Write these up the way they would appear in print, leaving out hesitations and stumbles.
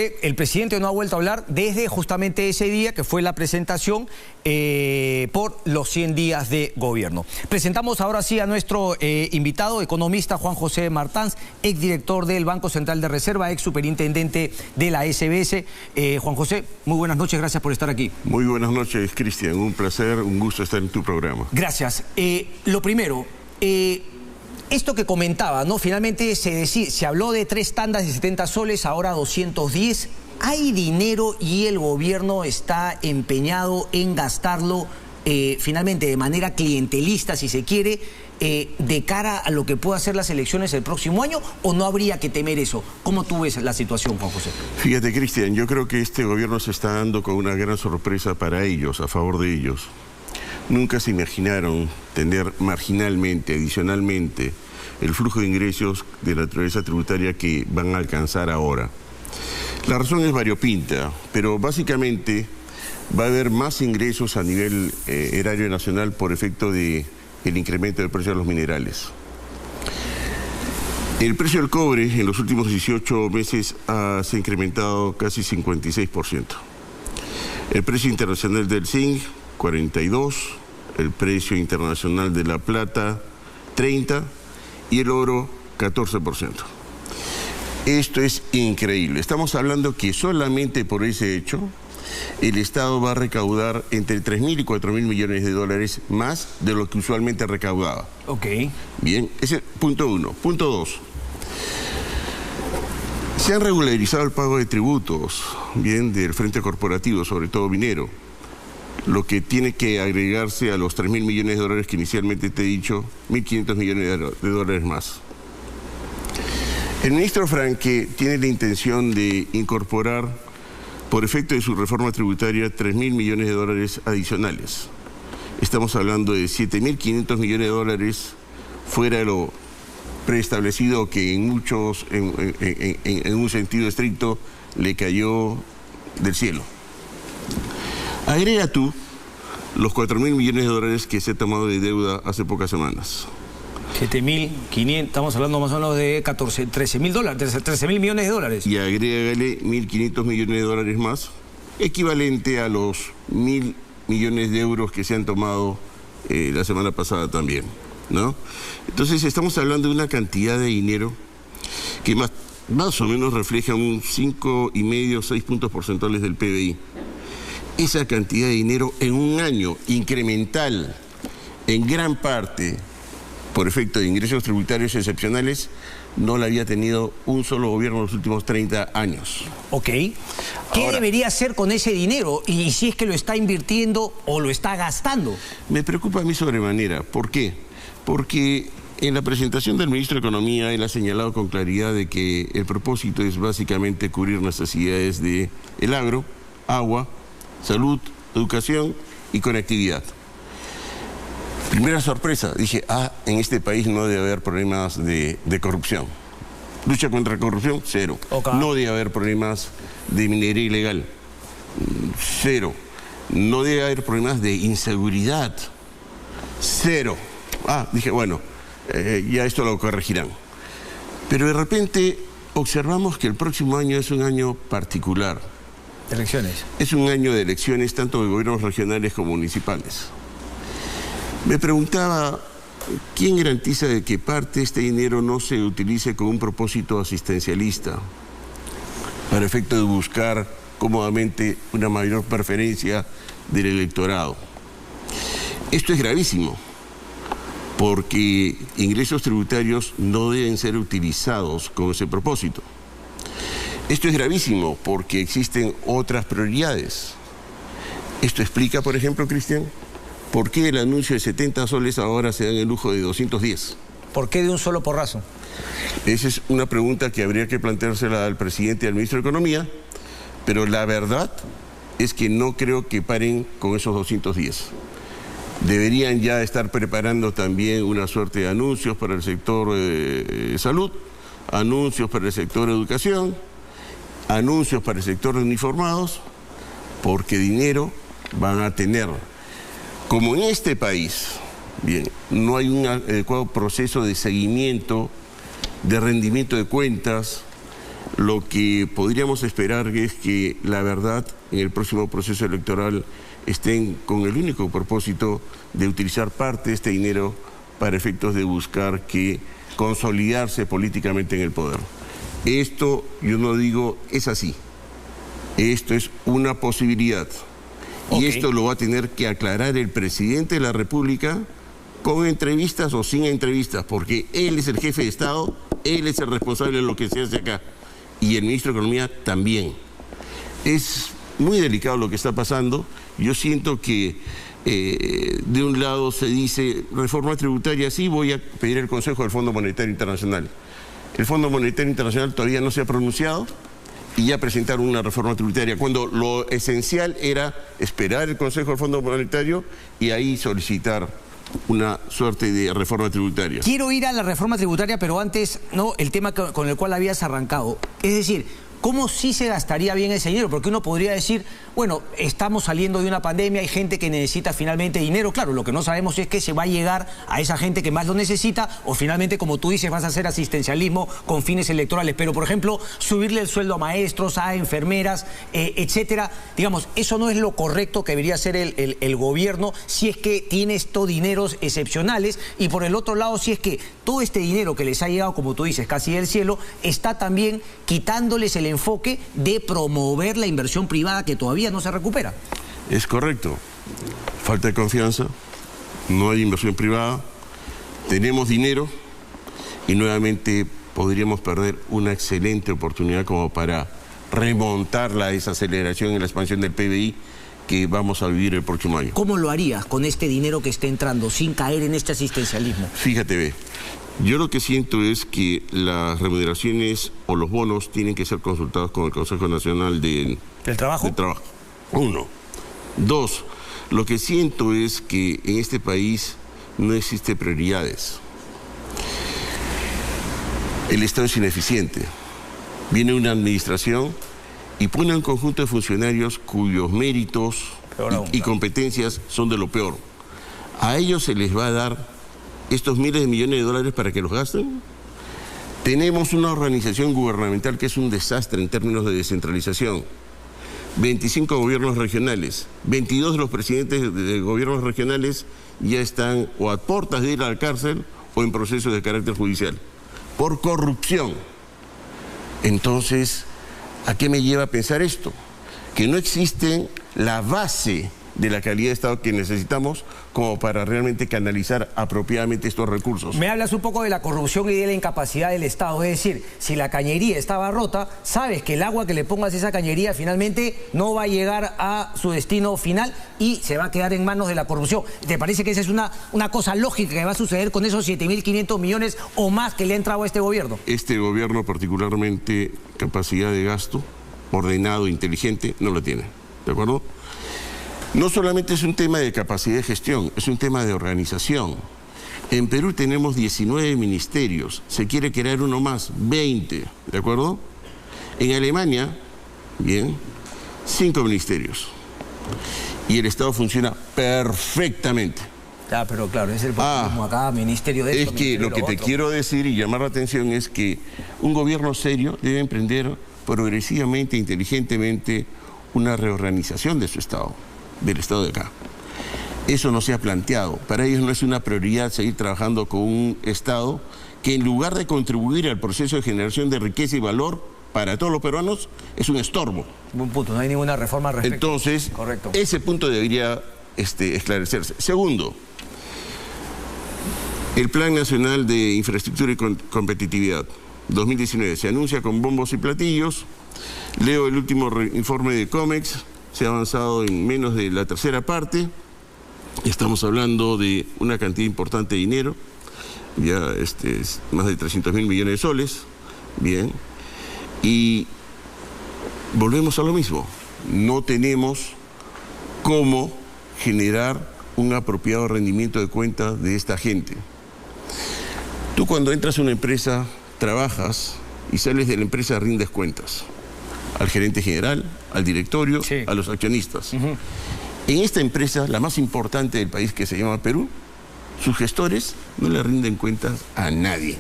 José, el presidente no ha vuelto a hablar desde justamente ese día que fue la presentación por los 100 días de gobierno. Presentamos ahora sí a nuestro invitado, economista Juan José Martans, exdirector del Banco Central de Reserva, ex superintendente de la SBS. Juan José, muy buenas noches, gracias por estar aquí. Muy buenas noches, Cristian, un placer, un gusto estar en tu programa. Gracias. Lo primero, esto que comentaba, ¿no? Finalmente se habló de 3 tandas de 70 soles, ahora 210. ¿Hay dinero y el gobierno está empeñado en gastarlo finalmente de manera clientelista, si se quiere, de cara a lo que pueda ser las elecciones el próximo año, o no habría que temer eso? ¿Cómo tú ves la situación, Juan José? Fíjate, Cristian, yo creo que este gobierno se está dando con una gran sorpresa para ellos, a favor de ellos. Nunca se imaginaron tener marginalmente, adicionalmente, el flujo de ingresos de naturaleza tributaria que van a alcanzar ahora. La razón es variopinta, pero básicamente va a haber más ingresos a nivel erario nacional por efecto del incremento del precio de los minerales. El precio del cobre en los últimos 18 meses se ha incrementado casi 56%. El precio internacional del zinc, 42%, el precio internacional de la plata, 30%, y el oro, 14%. Esto es increíble. Estamos hablando que solamente por ese hecho, el Estado va a recaudar entre 3.000 y 4.000 millones de dólares más de lo que usualmente recaudaba. Ok. Bien, ese es punto 1. Punto 2. Se han regularizado el pago de tributos, bien, del frente corporativo, sobre todo minero, lo que tiene que agregarse a los 3.000 millones de dólares que inicialmente te he dicho, 1.500 millones de dólares más. El ministro Franque tiene la intención de incorporar, por efecto de su reforma tributaria, 3.000 millones de dólares adicionales. Estamos hablando de 7.500 millones de dólares fuera de lo preestablecido, que en muchos, en un sentido estricto, le cayó del cielo. Agrega tú los 4.000 millones de dólares que se ha tomado de deuda hace pocas semanas. 7.500, estamos hablando más o menos de 13.000 millones de dólares. Y agrégale 1.500 millones de dólares más, equivalente a los 1.000 millones de euros que se han tomado la semana pasada también, ¿no? Entonces estamos hablando de una cantidad de dinero que más o menos refleja un 5,5, 6 puntos porcentuales del PBI. Esa cantidad de dinero en un año incremental, en gran parte por efecto de ingresos tributarios excepcionales, no la había tenido un solo gobierno en los últimos 30 años. Ok. ¿Qué debería hacer con ese dinero? Y si es que lo está invirtiendo o lo está gastando. Me preocupa a mí sobremanera. ¿Por qué? Porque en la presentación del ministro de Economía él ha señalado con claridad de que el propósito es básicamente cubrir necesidades del agro, agua, salud, educación y conectividad. Primera sorpresa, dije, en este país no debe haber problemas de corrupción. Lucha contra la corrupción, 0. Okay. No debe haber problemas de minería ilegal, 0. No debe haber problemas de inseguridad, 0. Dije, bueno, ya esto lo corregirán. Pero de repente observamos que el próximo año es un año particular. Elecciones. Es un año de elecciones tanto de gobiernos regionales como municipales. Me preguntaba, ¿quién garantiza de que parte de este dinero no se utilice con un propósito asistencialista para efecto de buscar cómodamente una mayor preferencia del electorado? Esto es gravísimo, porque ingresos tributarios no deben ser utilizados con ese propósito. Esto es gravísimo porque existen otras prioridades. Esto explica, por ejemplo, Cristian, ¿por qué el anuncio de 70 soles ahora se da en el lujo de 210? ¿Por qué de un solo porrazo? Esa es una pregunta que habría que planteársela al presidente y al ministro de Economía, pero la verdad es que no creo que paren con esos 210. Deberían ya estar preparando también una suerte de anuncios para el sector salud, anuncios para el sector educación, anuncios para el sector de uniformados, porque dinero van a tener. Como en este país, bien, no hay un adecuado proceso de seguimiento, de rendimiento de cuentas, Lo que podríamos esperar es que la verdad en el próximo proceso electoral estén con el único propósito de utilizar parte de este dinero para efectos de buscar que consolidarse políticamente en el poder. Esto, yo no digo, es así. Esto es una posibilidad. Y esto lo va a tener que aclarar el presidente de la República con entrevistas o sin entrevistas, porque él es el jefe de Estado, él es el responsable de lo que se hace acá. Y el ministro de Economía también. Es muy delicado lo que está pasando. Yo siento que de un lado se dice reforma tributaria, sí, voy a pedir el consejo del Fondo Monetario Internacional. El Fondo Monetario Internacional todavía no se ha pronunciado y ya presentaron una reforma tributaria, cuando lo esencial era esperar el consejo del Fondo Monetario y ahí solicitar una suerte de reforma tributaria. Quiero ir a la reforma tributaria, pero antes, ¿no?, el tema con el cual habías arrancado. Es decir, ¿cómo sí se gastaría bien ese dinero? Porque uno podría decir, bueno, estamos saliendo de una pandemia, hay gente que necesita finalmente dinero. Claro, lo que no sabemos es que se va a llegar a esa gente que más lo necesita, o finalmente, como tú dices, vas a hacer asistencialismo con fines electorales. Pero, por ejemplo, subirle el sueldo a maestros, a enfermeras, etcétera. Digamos, eso no es lo correcto que debería hacer el gobierno si es que tiene estos dineros excepcionales. Y por el otro lado, si es que todo este dinero que les ha llegado, como tú dices, casi del cielo, está también quitándoles el enfoque de promover la inversión privada que todavía no se recupera. Es correcto. Falta de confianza, no hay inversión privada, tenemos dinero y nuevamente podríamos perder una excelente oportunidad como para remontar la desaceleración en la expansión del PBI que vamos a vivir el próximo año. ¿Cómo lo harías con este dinero que está entrando sin caer en este asistencialismo? Fíjate, ve. Yo lo que siento es que las remuneraciones o los bonos tienen que ser consultados con el Consejo Nacional del Trabajo. Uno. Dos, lo que siento es que en este país no existen prioridades. El Estado es ineficiente. Viene una administración y pone un conjunto de funcionarios cuyos méritos y competencias son de lo peor. ¿A ellos se les va a dar estos miles de millones de dólares para que los gasten? Tenemos una organización gubernamental que es un desastre en términos de descentralización. 25 gobiernos regionales, 22 de los presidentes de gobiernos regionales ya están o a puertas de ir a la cárcel o en procesos de carácter judicial por corrupción. Entonces, ¿a qué me lleva a pensar esto? Que no existe la base de la calidad de Estado que necesitamos como para realmente canalizar apropiadamente estos recursos. Me hablas un poco de la corrupción y de la incapacidad del Estado, es decir, si la cañería estaba rota, sabes que el agua que le pongas a esa cañería finalmente no va a llegar a su destino final y se va a quedar en manos de la corrupción. ¿Te parece que esa es una cosa lógica que va a suceder con esos 7.500 millones o más que le ha entrado a este gobierno? Este gobierno, particularmente capacidad de gasto, ordenado, inteligente, no lo tiene, ¿de acuerdo? No solamente es un tema de capacidad de gestión, es un tema de organización. En Perú tenemos 19 ministerios, se quiere crear uno más, 20, ¿de acuerdo? En Alemania, bien, 5 ministerios. Y el Estado funciona perfectamente. Ah, pero claro, es el populismo acá, ministerio de esto. Es que lo que te quiero decir y llamar la atención es que un gobierno serio debe emprender progresivamente, inteligentemente, una reorganización de su Estado, del Estado de acá. Eso no se ha planteado. Para ellos no es una prioridad seguir trabajando con un Estado que en lugar de contribuir al proceso de generación de riqueza y valor para todos los peruanos, es un estorbo. Buen punto, no hay ninguna reforma al respecto. Entonces, correcto, ese punto debería esclarecerse. Segundo, el Plan Nacional de Infraestructura y Competitividad 2019 se anuncia con bombos y platillos. Leo el último informe de COMEX, se ha avanzado en menos de la tercera parte. Estamos hablando de una cantidad importante de dinero, ya más de 300.000 millones de soles. Bien, y volvemos a lo mismo. No tenemos cómo generar un apropiado rendimiento de cuentas de esta gente. Tú cuando entras a una empresa, trabajas y sales de la empresa, rindes cuentas al gerente general, al directorio, sí, a los accionistas. En esta empresa, la más importante del país, que se llama Perú, sus gestores no le rinden cuentas a nadie.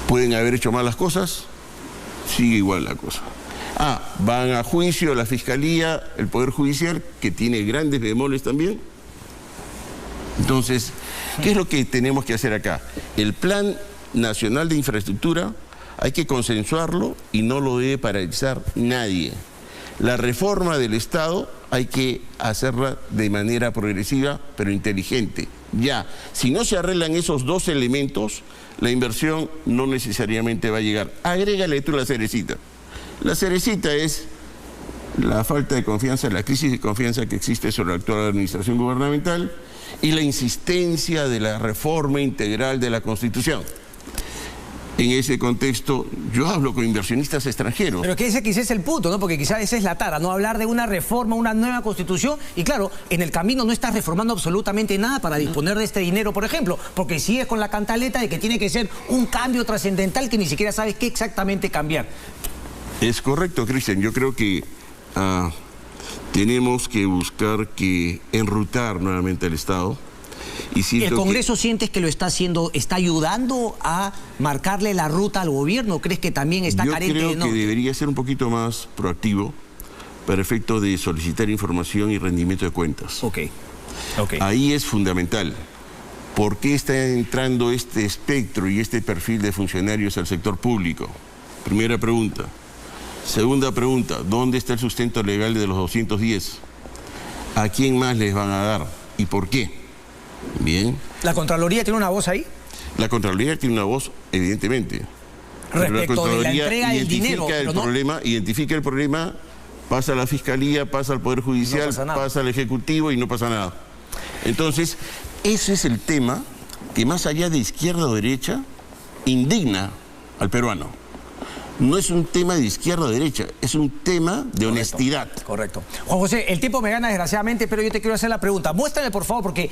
Pueden haber hecho malas cosas, sigue igual la cosa. Van a juicio la Fiscalía, el Poder Judicial, que tiene grandes bemoles también. Entonces, ¿qué es lo que tenemos que hacer acá? El Plan Nacional de Infraestructura hay que consensuarlo y no lo debe paralizar nadie. La reforma del Estado hay que hacerla de manera progresiva, pero inteligente. Ya, si no se arreglan esos dos elementos, la inversión no necesariamente va a llegar. Agrégale tú la cerecita. La cerecita es la falta de confianza, la crisis de confianza que existe sobre la actual administración gubernamental y la insistencia de la reforma integral de la Constitución. En ese contexto, yo hablo con inversionistas extranjeros. Pero que ese quizás es el punto, ¿no? Porque quizás esa es la tara, ¿no? Hablar de una reforma, una nueva constitución, y claro, en el camino no estás reformando absolutamente nada para disponer de este dinero, por ejemplo, porque sigues con la cantaleta de que tiene que ser un cambio trascendental que ni siquiera sabes qué exactamente cambiar. Es correcto, Cristian. Yo creo que tenemos que buscar que enrutar nuevamente al Estado. Y ¿el Congreso sientes que lo está haciendo, está ayudando a marcarle la ruta al gobierno? ¿Crees que también está carente de norte? Yo creo que debería ser un poquito más proactivo para efecto de solicitar información y rendimiento de cuentas. Ahí es fundamental. ¿Por qué está entrando este espectro y este perfil de funcionarios al sector público? Primera pregunta. Segunda pregunta, ¿dónde está el sustento legal de los 210? ¿A quién más les van a dar? ¿Y por qué? Bien. ¿La Contraloría tiene una voz ahí? La Contraloría tiene una voz, evidentemente. Respecto de la entrega del dinero. Identifica el problema, pasa a la Fiscalía, pasa al Poder Judicial, pasa al Ejecutivo y no pasa nada. Entonces, ese es el tema que más allá de izquierda o derecha, indigna al peruano. No es un tema de izquierda o derecha, es un tema de honestidad. Correcto. Juan José, el tiempo me gana desgraciadamente, pero yo te quiero hacer la pregunta. Muéstrame, por favor, porque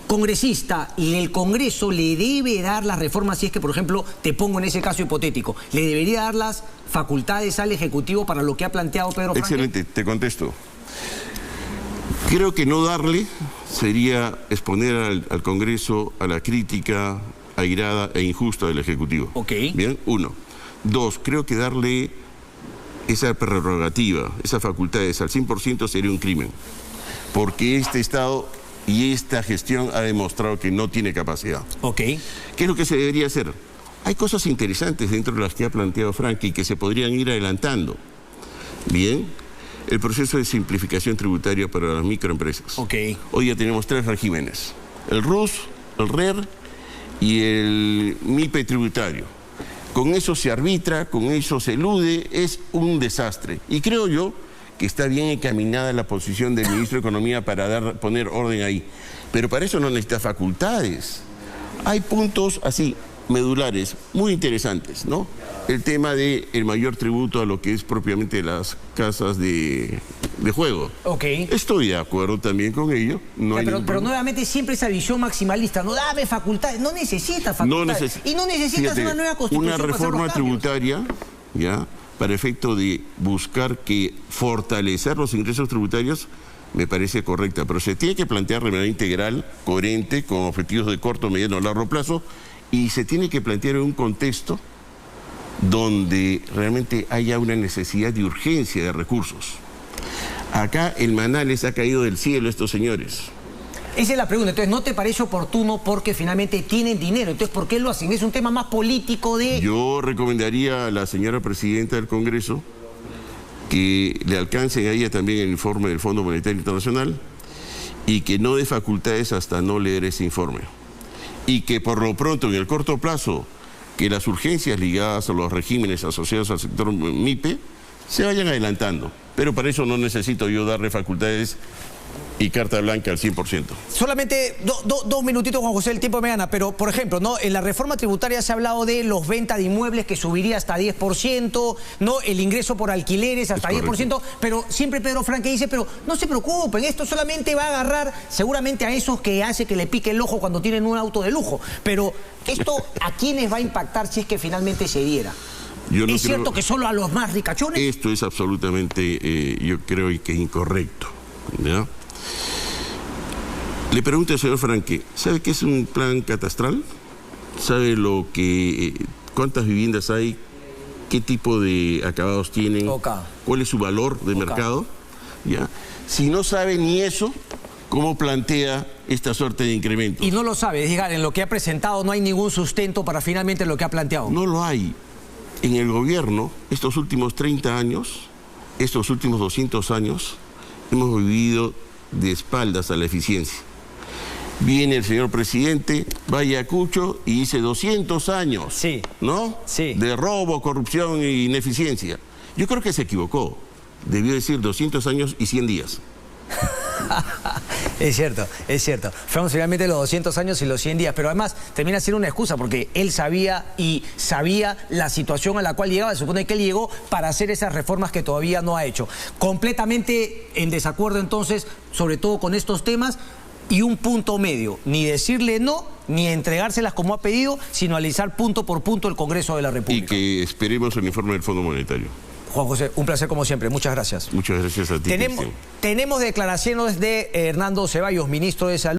congresista, el Congreso le debe dar las reformas, si es que, por ejemplo, te pongo en ese caso hipotético, ¿le debería dar las facultades al Ejecutivo para lo que ha planteado Pedro Franque? Excelente, te contesto. Creo que no darle sería exponer al Congreso a la crítica airada e injusta del Ejecutivo. Bien, uno. Dos, creo que darle esa prerrogativa, esas facultades al 100% sería un crimen, porque este Estado y esta gestión ha demostrado que no tiene capacidad. ¿Qué es lo que se debería hacer? Hay cosas interesantes dentro de las que ha planteado Franque y que se podrían ir adelantando. Bien, el proceso de simplificación tributaria para las microempresas. Hoy ya tenemos 3 regímenes, el RUS, el RER y el MIPE tributario. Con eso se arbitra, con eso se elude, es un desastre. Y creo yo que está bien encaminada la posición del ministro de Economía para poner orden ahí. Pero para eso no necesita facultades. Hay puntos así, medulares, muy interesantes, ¿no? El tema del mayor tributo a lo que es propiamente las casas de juego. Estoy de acuerdo también con ello. Pero nuevamente siempre esa visión maximalista, no dame facultades, no necesita facultades. Y no necesitas una nueva constitución. Una reforma tributaria, ¿ya?, para efecto de buscar fortalecer los ingresos tributarios, me parece correcta, pero se tiene que plantear de manera integral, coherente, con objetivos de corto, mediano o largo plazo, y se tiene que plantear en un contexto donde realmente haya una necesidad de urgencia de recursos. Acá el maná les ha caído del cielo a estos señores. Esa es la pregunta. Entonces, ¿no te parece oportuno porque finalmente tienen dinero? Entonces, ¿por qué lo hacen? ¿Es un tema más político de...? Yo recomendaría a la señora presidenta del Congreso que le alcancen a ella también el informe del Fondo Monetario Internacional y que no dé facultades hasta no leer ese informe. Y que por lo pronto, en el corto plazo, que las urgencias ligadas a los regímenes asociados al sector MIPE se vayan adelantando. Pero para eso no necesito yo darle facultades y carta blanca al 100%. Solamente dos minutitos, Juan José, el tiempo me gana, pero por ejemplo, ¿no?, en la reforma tributaria se ha hablado de los ventas de inmuebles que subiría hasta 10%, ¿no?, el ingreso por alquileres hasta 10%, pero siempre Pedro Franque dice, pero no se preocupen, esto solamente va a agarrar seguramente a esos que hace que le pique el ojo cuando tienen un auto de lujo, pero esto ¿a quiénes va a impactar si es que finalmente se diera? ¿Es cierto que solo a los más ricachones? Esto es absolutamente, yo creo que incorrecto, ¿ya? Le pregunto al señor Franque, ¿sabe qué es un plan catastral? ¿Sabe cuántas viviendas hay qué tipo de acabados tienen, cuál es su valor de mercado, ¿ya? Si no sabe ni eso, ¿cómo plantea esta suerte de incremento? Y no lo sabe, diga, en lo que ha presentado no hay ningún sustento para finalmente lo que ha planteado. No lo hay. En el gobierno, estos últimos 30 años, estos últimos 200 años, hemos vivido de espaldas a la eficiencia. Viene el señor presidente, va a Ayacucho y dice 200 años, sí, ¿no? Sí. De robo, corrupción e ineficiencia. Yo creo que se equivocó. Debió decir 200 años y 100 días. Es cierto, es cierto. Fueron finalmente los 200 años y los 100 días, pero además termina siendo una excusa porque él sabía la situación a la cual llegaba. Se supone que él llegó para hacer esas reformas que todavía no ha hecho. Completamente en desacuerdo entonces, sobre todo con estos temas, y un punto medio, ni decirle no, ni entregárselas como ha pedido, sino analizar punto por punto el Congreso de la República. Y que esperemos el informe del Fondo Monetario. Juan José, un placer como siempre. Muchas gracias. Muchas gracias a ti. Tenemos declaraciones de Hernando Ceballos, ministro de Salud.